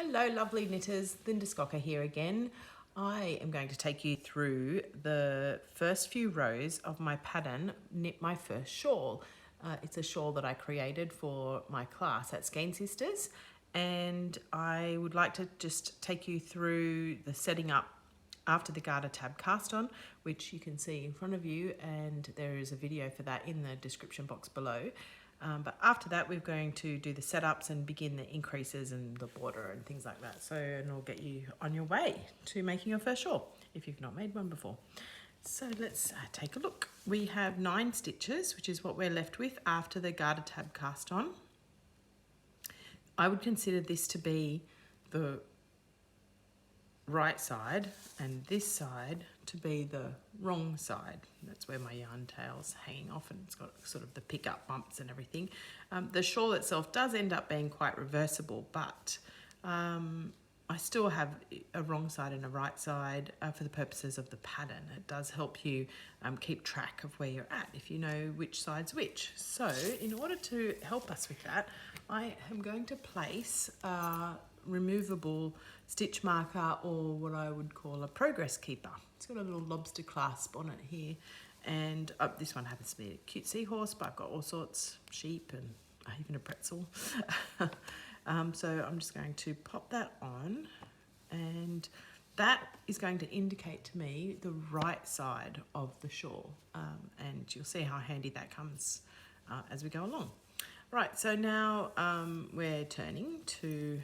Hello lovely knitters, Linda Scocca here again. I am going to take you through the first few rows of my pattern, Knit My First Shawl. It's a shawl that I created for my class at Skein Sisters, and I would like to just take you through the setting up after the garter tab cast on, which you can see in front of you, and there is a video for that in the description box below. But after that, we're going to do the setups and begin the increases and the border and things like that. And it'll get you on your way to making your first shawl if you've not made one before. So let's take a look. We have 9 stitches, which is what we're left with after the garter tab cast on. I would consider this to be the right side and this side to be the wrong side. That's where my yarn tail's hanging off, and it's got sort of the pickup bumps and everything. The shawl itself does end up being quite reversible, but I still have a wrong side and a right side for the purposes of the pattern. It does help you keep track of where you're at if you know which side's which. So in order to help us with that, I am going to place removable stitch marker, or what I would call a progress keeper. It's got a little lobster clasp on it here, and this one happens to be a cute seahorse, but I've got all sorts, sheep and even a pretzel. So I'm just going to pop that on, and that is going to indicate to me the right side of the shawl, and you'll see how handy that comes as we go along. Right, so now we're turning to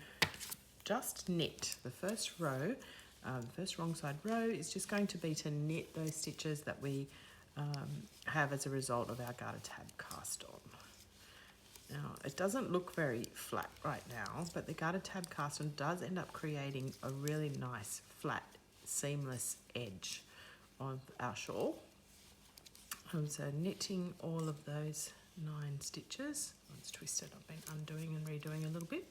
just knit the first row. The first wrong side row is just going to be to knit those stitches that we have as a result of our garter tab cast on. Now, it doesn't look very flat right now, but the garter tab cast on does end up creating a really nice, flat, seamless edge of our shawl. So knitting all of those 9 stitches. It's twisted, I've been undoing and redoing a little bit.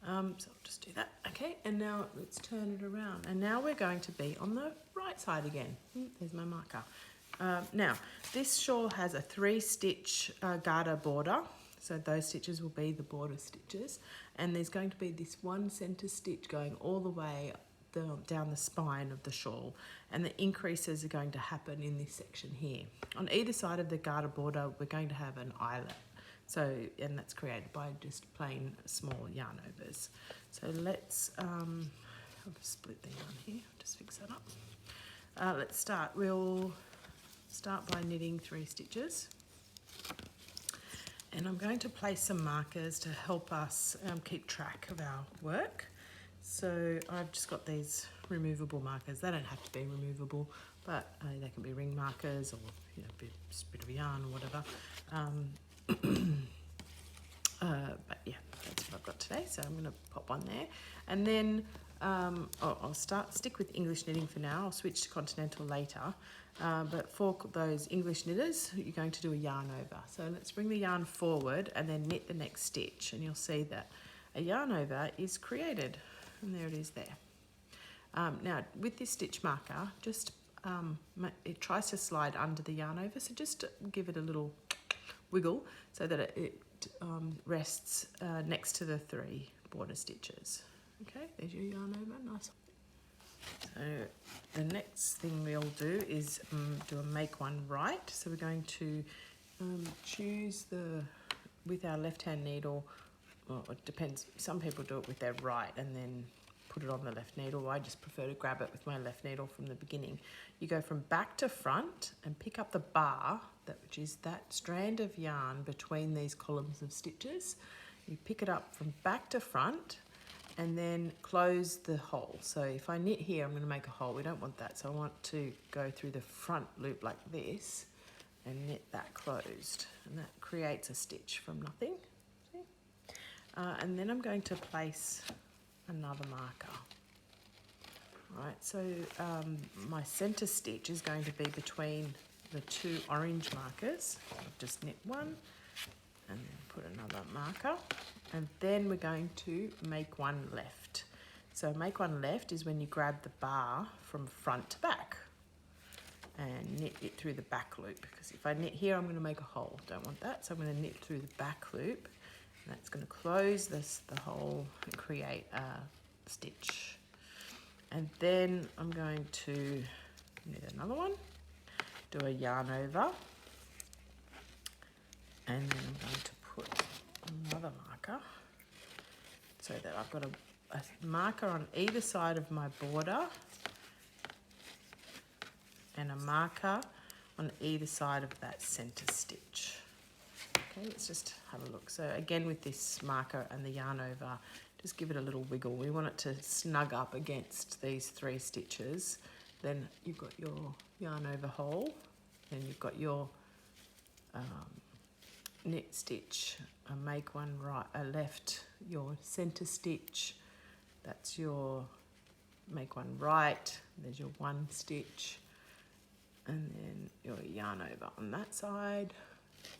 So I'll just do that. Okay, and now let's turn it around. And now we're going to be on the right side again. There's my marker. Now, this shawl has a 3-stitch garter border. So those stitches will be the border stitches. And there's going to be this one center stitch going all the way down the spine of the shawl. And the increases are going to happen in this section here. On either side of the garter border, we're going to have an eyelet. So, and that's created by just plain small yarn overs. So let's, I'll just split the yarn here, just fix that up. Let's start. We'll start by knitting 3 stitches. And I'm going to place some markers to help us keep track of our work. So I've just got these removable markers. They don't have to be removable, but they can be ring markers, or just a bit of yarn or whatever. But yeah, that's what I've got today, so I'm going to pop one there. And then I'll stick with English knitting for now. I'll switch to Continental later. But for those English knitters, you're going to do a yarn over. So let's bring the yarn forward and then knit the next stitch, and you'll see that a yarn over is created. And there it is there. Now, with this stitch marker, just it tries to slide under the yarn over, so just give it a little wiggle so that it rests next to the 3 border stitches. Okay, there's your yarn over, nice. So the next thing we'll do is do a make one right. So we're going to choose with our left hand needle, well, it depends, some people do it with their right and then put it on the left needle. I just prefer to grab it with my left needle from the beginning. You go from back to front and pick up the bar, which is that strand of yarn between these columns of stitches. You pick it up from back to front and then close the hole. So if I knit here, I'm going to make a hole. We don't want that, so I want to go through the front loop like this and knit that closed, and that creates a stitch from nothing. See? And then I'm going to place another marker. Right, so my center stitch is going to be between the 2 orange markers. I'll just knit one and then put another marker, and then we're going to make one left. So make one left is when you grab the bar from front to back and knit it through the back loop, because if I knit here, I'm going to make a hole. Don't want that, so I'm going to knit through the back loop. And that's going to close the hole and create stitch. And then I'm going to knit another one, do a yarn over, and then I'm going to put another marker so that I've got a marker on either side of my border and a marker on either side of that center stitch. Okay, let's just have a look. So again, with this marker and the yarn over, just give it a little wiggle. We want it to snug up against these 3 stitches. Then you've got your yarn over hole, then you've got your knit stitch, make one right, left, your center stitch, that's your make one right, there's your 1 stitch, and then your yarn over on that side,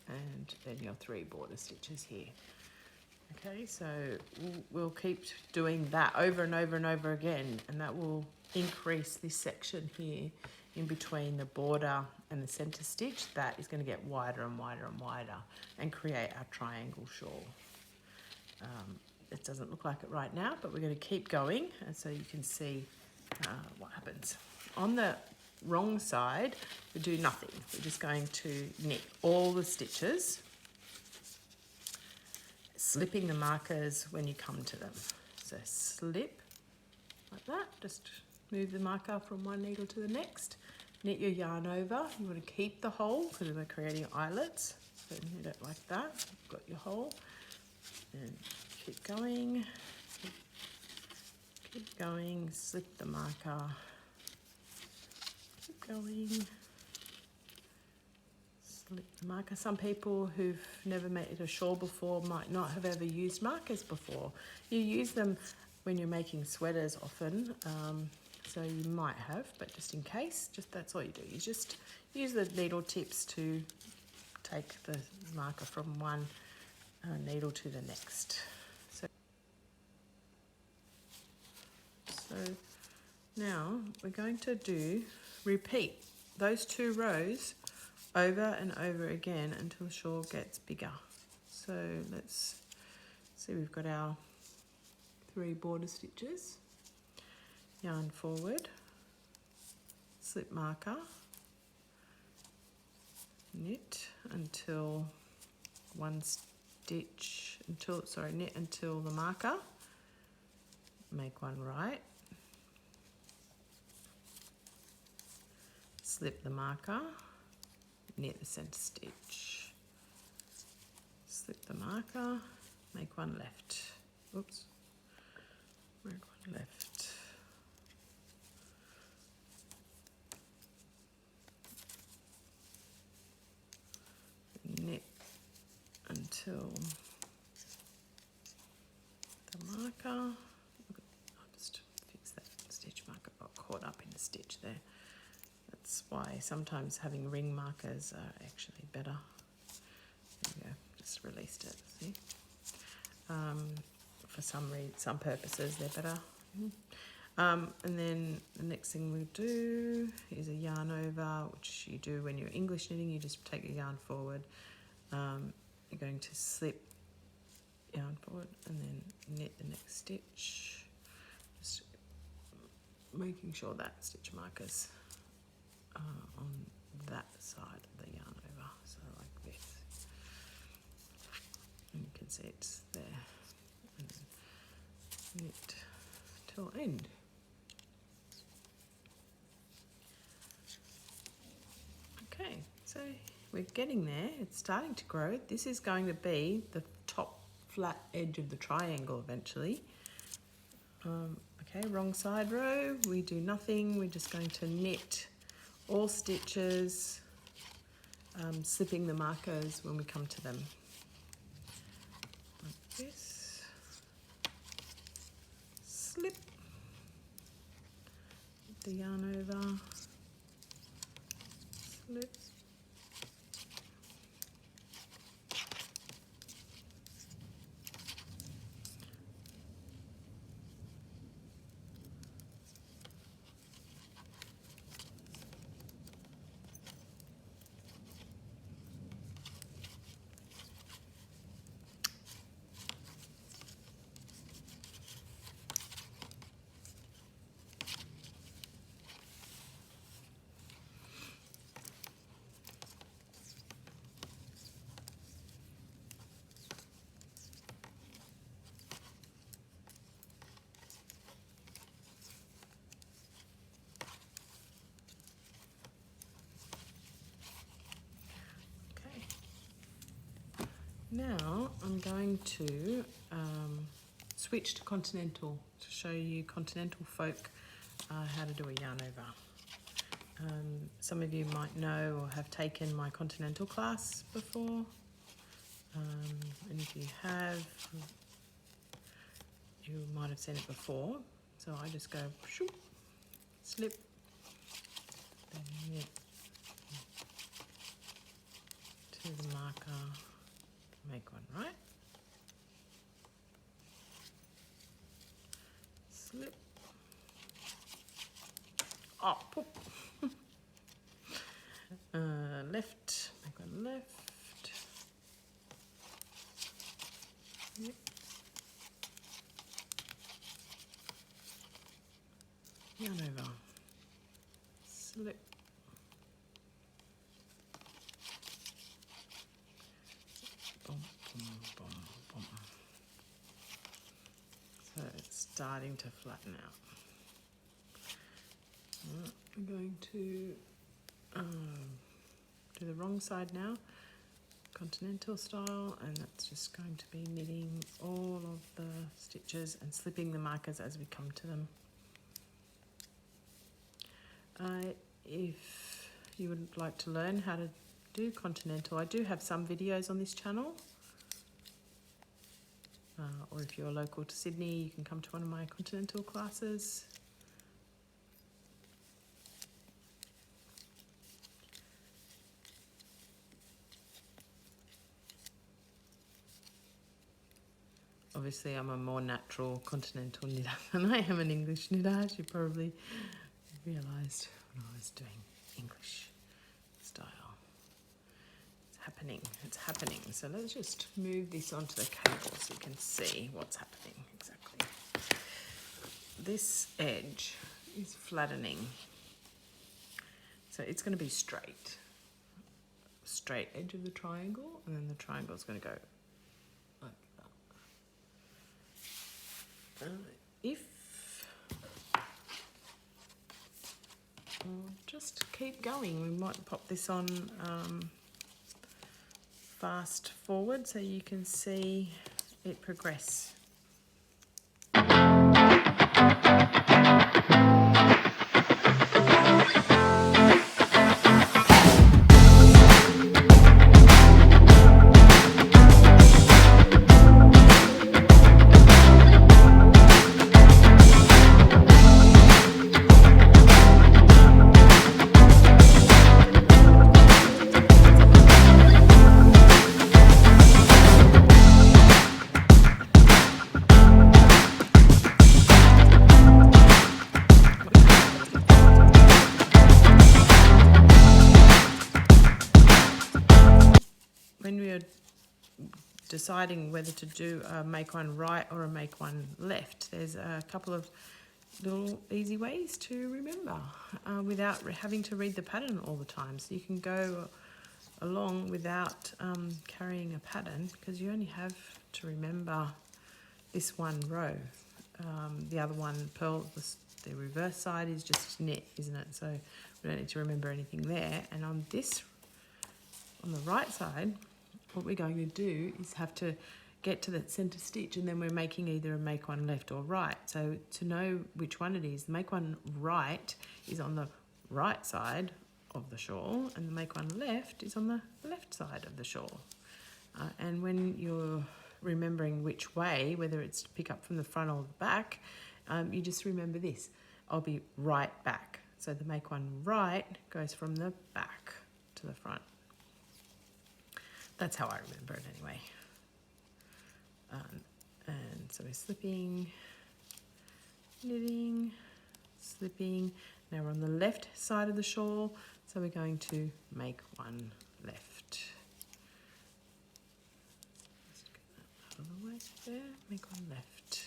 and then your 3 border stitches here. Okay, so we'll keep doing that over and over and over again, and that will increase this section here in between the border and the center stitch. That is going to get wider and wider and wider and create our triangle shawl. It doesn't look like it right now, but we're going to keep going, and so you can see what happens. On the wrong side, we do nothing. We're just going to knit all the stitches, slipping the markers when you come to them. So slip like that, just move the marker from one needle to the next, knit your yarn over. You want to keep the hole because we're creating eyelets, so knit it like that. You've got your hole, and keep going, keep going, slip the marker, keep going, slip the marker. Some people who've never made a shawl before might not have ever used markers before. You use them when you're making sweaters often, so you might have, but just in case, just that's all you do. You just use the needle tips to take the marker from one needle to the next. So now we're going to repeat those 2 rows over and over again until the shawl gets bigger. So let's see, we've got our 3 border stitches, yarn forward, slip marker, knit until knit until the marker, make one right, slip the marker, knit the center stitch, slip the marker, make one left, oops, make one left, knit until the marker, I'll just fix that stitch marker, got caught up in the stitch there. That's why sometimes having ring markers are actually better. There we go, just released it, see? For some purposes they're better. And then the next thing we'll do is a yarn over, which you do when you're English knitting. You just take your yarn forward. You're going to slip yarn forward and then knit the next stitch. Just making sure that stitch marker's on that side of the yarn over, so like this. And you can see it's there. And then knit till end. Okay, so we're getting there. It's starting to grow. This is going to be the top flat edge of the triangle eventually. Okay, wrong side row. We do nothing. We're just going to knit all stitches, slipping the markers when we come to them. Like this. Slip the yarn over. Slip. Now I'm going to switch to Continental to show you Continental folk how to do a yarn over. Some of you might know or have taken my Continental class before, and if you have, you might have seen it before. So I just go shoop, slip, then knit to the marker, make one right, slip, oh, poop. Left, make one left, yep. Yarn over, slip, boom, boom, boom, boom. So it's starting to flatten out. I'm going to do the wrong side now, Continental style, and that's just going to be knitting all of the stitches and slipping the markers as we come to them. If you would like to learn how to do Continental, I do have some videos on this channel, or if you're local to Sydney, you can come to one of my Continental classes. Obviously, I'm a more natural Continental knitter than I am an English knitter, as you probably realised when I was doing English style. It's happening. So let's just move this onto the cable so you can see what's happening exactly. This edge is flattening. So it's going to be straight edge of the triangle, and then the triangle is going to go like that. If we'll just keep going, we might pop this on fast forward so you can see it progress. When we are deciding whether to do a make one right or a make one left, there's a couple of little easy ways to remember without having to read the pattern all the time. So you can go along without carrying a pattern, because you only have to remember this one row. The other one, purl, the reverse side is just knit, isn't it? So we don't need to remember anything there. And on the right side, what we're going to do is have to get to that center stitch, and then we're making either a make one left or right. So to know which one it is, the make one right is on the right side of the shawl, and the make one left is on the left side of the shawl. And when you're remembering which way, whether it's to pick up from the front or the back, you just remember this: I'll be right back. So the make one right goes from the back to the front. That's how I remember it anyway. And so we're slipping, knitting, slipping. Now we're on the left side of the shawl, so we're going to make one left. Just get that out of the way there, make one left.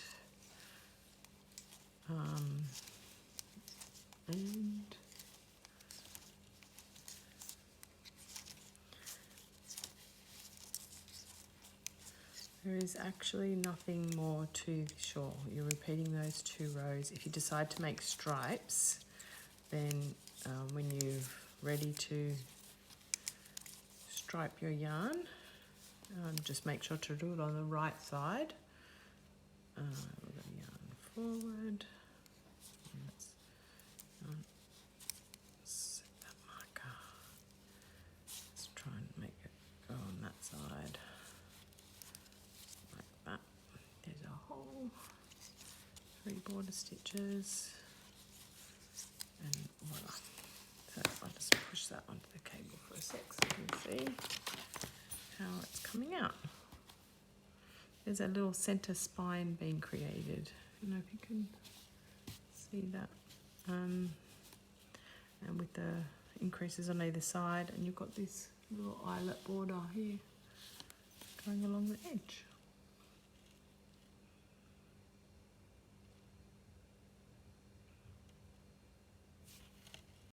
And there is actually nothing more to the shawl. You're repeating those two rows. If you decide to make stripes, then when you're ready to stripe your yarn, Just make sure to do it on the right side. We're going to yarn forward. Let's set that marker. Let's try and make it go on that side. Like that. There's a hole. 3 border stitches. And voila. So I'll just push that onto the cable for a sec so you can see how it's coming out. There's a little center spine being created. I don't know if you can see that. And with the increases on either side, and you've got this little eyelet border here going along the edge.